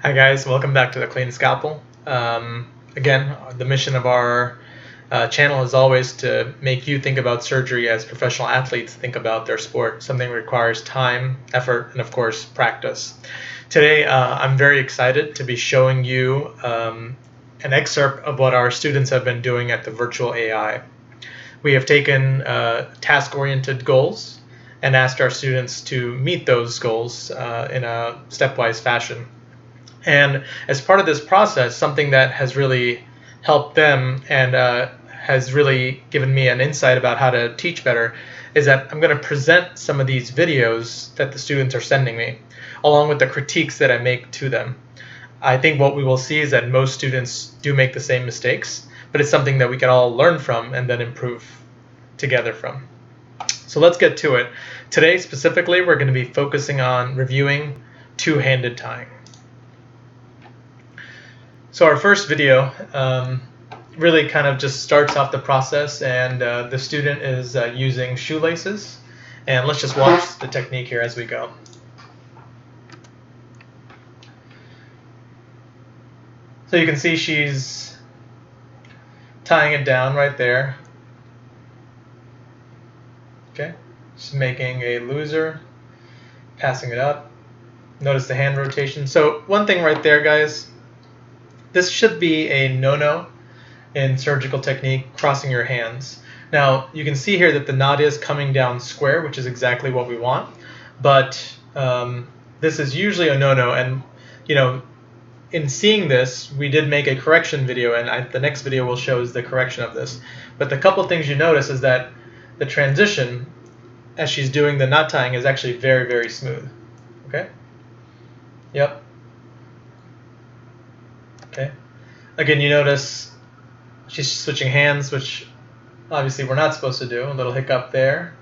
Hi guys, welcome back to the Clean Scalpel. Again, the mission of our channel is always to make you think about surgery as professional athletes think about their sport. Something that requires time, effort, and of course practice. Today I'm very excited to be showing you an excerpt of what our students have been doing at the Virtual AI. We have taken task-oriented goals and asked our students to meet those goals in a stepwise fashion. And as part of this process, something that has really helped them and has really given me an insight about how to teach better is that I'm going to present some of these videos that the students are sending me, along with the critiques that I make to them. I think what we will see is that most students do make the same mistakes, but it's something that we can all learn from and then improve together from. So let's get to it. Today specifically, we're going to be focusing on reviewing two-handed tying. So our first video really kind of just starts off the process, and the student is using shoelaces. And let's just watch the technique here as we go. So you can see she's tying it down right there. Okay, she's making a loser, passing it up. Notice the hand rotation. So one thing right there, guys, this should be a no-no in surgical technique, crossing your hands. Now, you can see here that the knot is coming down square, which is exactly what we want, but this is usually a no-no, and in seeing this, we did make a correction video, and the next video will show the correction of this. But the couple things you notice is that the transition, as she's doing the knot tying, is actually very, very smooth. Okay? Yep. Okay. Again, you notice she's switching hands, which obviously we're not supposed to do. A little hiccup there.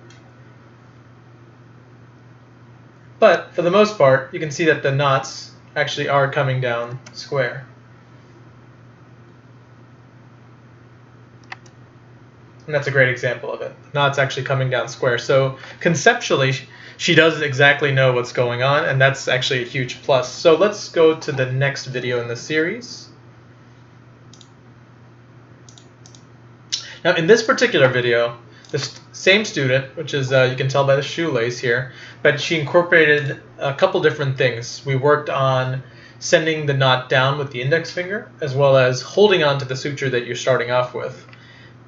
But for the most part, you can see that the knots actually are coming down square. And that's a great example of it. The knot's actually coming down square. So conceptually, she does exactly know what's going on, and that's actually a huge plus. So let's go to the next video in the series. Now in this particular video, the same student, which is, you can tell by the shoelace here, but she incorporated a couple different things. We worked on sending the knot down with the index finger, as well as holding on to the suture that you're starting off with.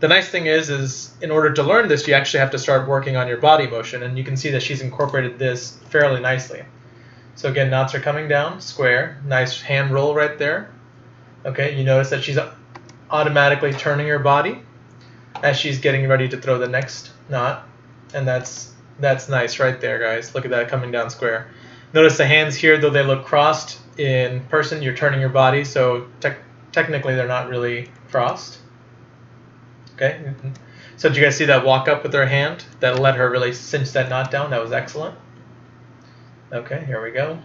The nice thing is in order to learn this, you actually have to start working on your body motion, and you can see that she's incorporated this fairly nicely. So again, knots are coming down square, nice hand roll right there. Okay, you notice that she's automatically turning her body as she's getting ready to throw the next knot, and that's nice right there, guys. Look at that coming down square. Notice the hands here, though they look crossed, in person you're turning your body, so technically they're not really crossed. Okay, so did you guys see that walk up with her hand? That let her really cinch that knot down. That was excellent. Okay, here we go.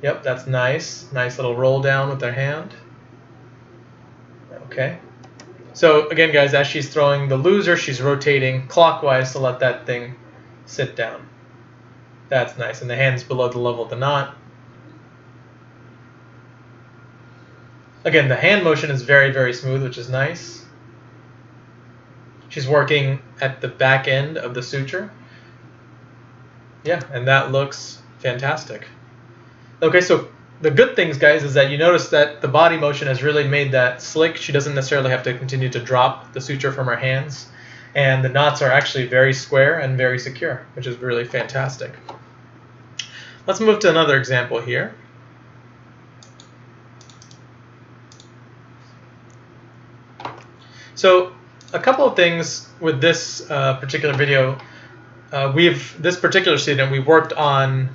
Yep, that's nice. Nice little roll down with her hand. Okay. So again, guys, as she's throwing the loser, she's rotating clockwise to let that thing sit down. That's nice. And the hand's below the level of the knot. Again, the hand motion is very, very smooth, which is nice. She's working at the back end of the suture. Yeah, and that looks fantastic. Okay, so the good things, guys, is that you notice that the body motion has really made that slick. She doesn't necessarily have to continue to drop the suture from her hands. And the knots are actually very square and very secure, which is really fantastic. Let's move to another example here. So a couple of things with this particular video. This particular student, we worked on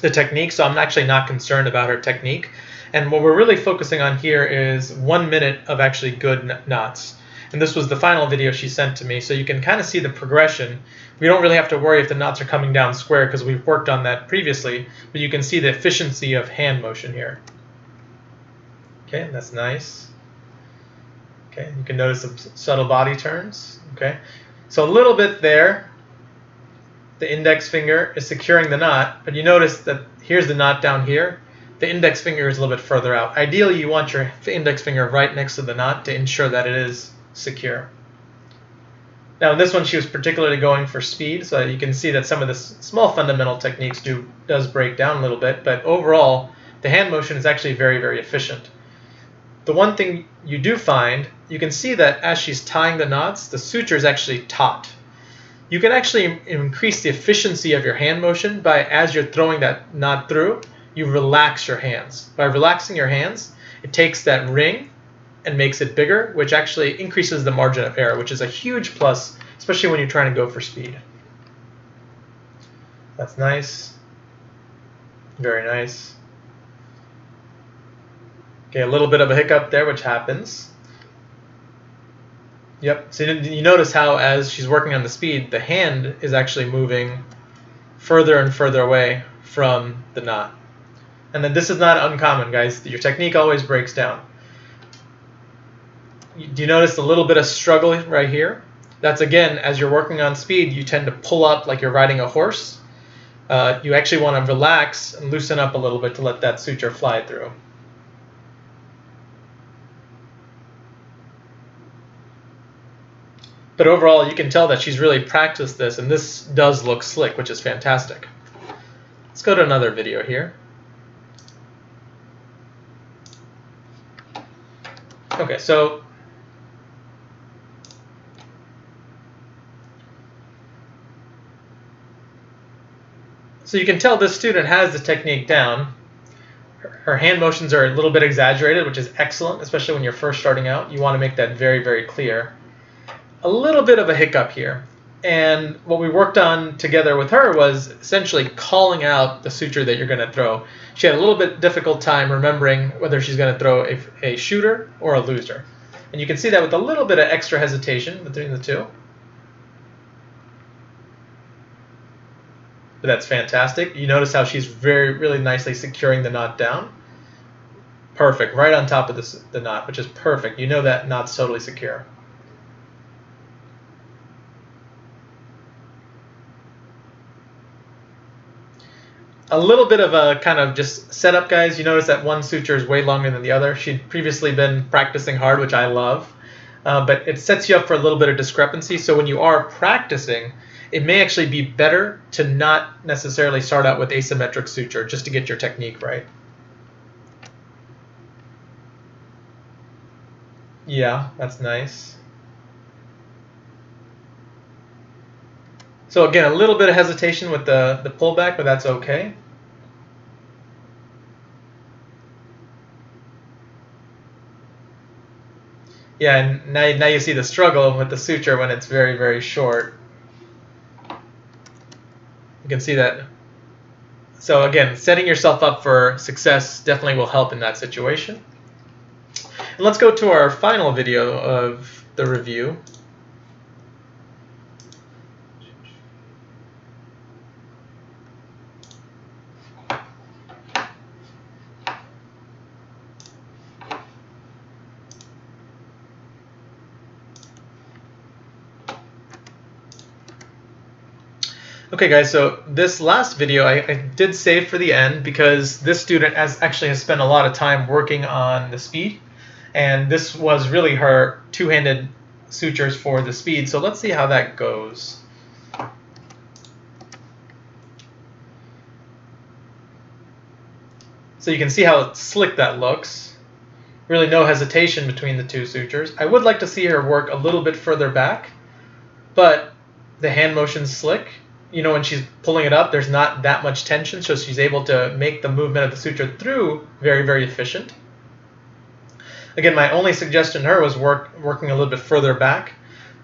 the technique, so I'm actually not concerned about her technique. And what we're really focusing on here is 1 minute of actually good knots. And this was the final video she sent to me, so you can kind of see the progression. We don't really have to worry if the knots are coming down square because we've worked on that previously, but you can see the efficiency of hand motion here. Okay, that's nice. Okay, you can notice some subtle body turns. Okay, so a little bit there. The index finger is securing the knot, but you notice that here's the knot down here, the index finger is a little bit further out. Ideally, you want your index finger right next to the knot to ensure that it is secure. Now in this one, she was particularly going for speed, so you can see that some of the small fundamental techniques does break down a little bit, but overall, the hand motion is actually very, very efficient. The one thing you do find, you can see that as she's tying the knots, the suture is actually taut. You can actually increase the efficiency of your hand motion by, as you're throwing that knot through, you relax your hands. By relaxing your hands, it takes that ring and makes it bigger, which actually increases the margin of error, which is a huge plus, especially when you're trying to go for speed. That's nice. Very nice. Okay, a little bit of a hiccup there, which happens. Yep, so you notice how as she's working on the speed, the hand is actually moving further and further away from the knot. And then this is not uncommon, guys. Your technique always breaks down. Do you notice a little bit of struggle right here? That's, again, as you're working on speed, you tend to pull up like you're riding a horse. You actually want to relax and loosen up a little bit to let that suture fly through. But overall, you can tell that she's really practiced this, and this does look slick, which is fantastic. Let's go to another video here. Okay, so you can tell this student has the technique down. Her hand motions are a little bit exaggerated, which is excellent, especially when you're first starting out. You want to make that very, very clear. A little bit of a hiccup here. And what we worked on together with her was essentially calling out the suture that you're going to throw. She had a little bit difficult time remembering whether she's going to throw a shooter or a loser. And you can see that with a little bit of extra hesitation between the two. But that's fantastic. You notice how she's really nicely securing the knot down. Perfect, right on top of the knot, which is perfect. You know that knot's totally secure. A little bit of a kind of just setup, guys. You notice that one suture is way longer than the other. She'd previously been practicing hard, which I love. But it sets you up for a little bit of discrepancy. So when you are practicing, it may actually be better to not necessarily start out with asymmetric suture just to get your technique right. Yeah, that's nice. So again, a little bit of hesitation with the pullback, but that's okay. Yeah, and now you see the struggle with the suture when it's very, very short. You can see that. So again, setting yourself up for success definitely will help in that situation. And let's go to our final video of the review. Okay guys, so this last video I did save for the end because this student actually has spent a lot of time working on the speed, and this was really her two-handed sutures for the speed. So let's see how that goes. So you can see how slick that looks. Really no hesitation between the two sutures. I would like to see her work a little bit further back, but the hand motion's slick. You know, when she's pulling it up, there's not that much tension, so she's able to make the movement of the suture through very, very efficient. Again, my only suggestion to her was working a little bit further back.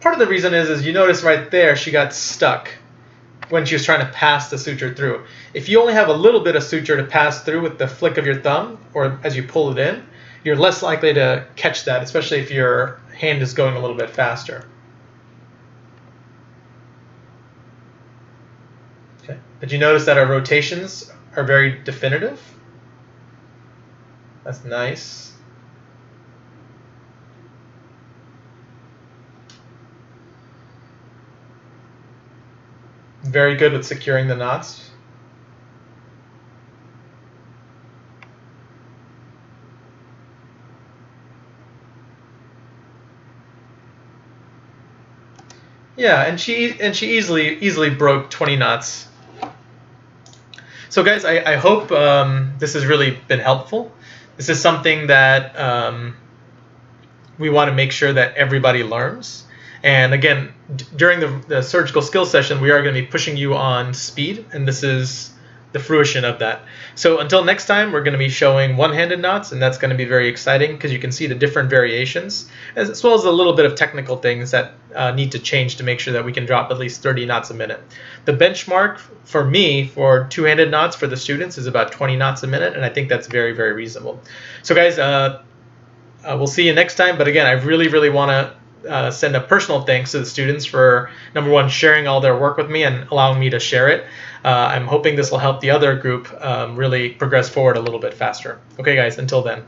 Part of the reason is you notice right there she got stuck when she was trying to pass the suture through. If you only have a little bit of suture to pass through with the flick of your thumb or as you pull it in, you're less likely to catch that, especially if your hand is going a little bit faster. Okay. But you notice that our rotations are very definitive. That's nice. Very good with securing the knots. Yeah, and she easily broke 20 knots. So guys, I hope this has really been helpful. This is something that we want to make sure that everybody learns. And again, during the surgical skills session, we are going to be pushing you on speed, and this is the fruition of that. So until next time, we're going to be showing one-handed knots, and that's going to be very exciting because you can see the different variations, as well as a little bit of technical things that need to change to make sure that we can drop at least 30 knots a minute. The benchmark for me for two-handed knots for the students is about 20 knots a minute, and I think that's very, very reasonable. So guys, we'll see you next time. But again, I really want to send a personal thanks to the students for, number one, sharing all their work with me and allowing me to share it. I'm hoping this will help the other group really progress forward a little bit faster. Okay, guys, until then.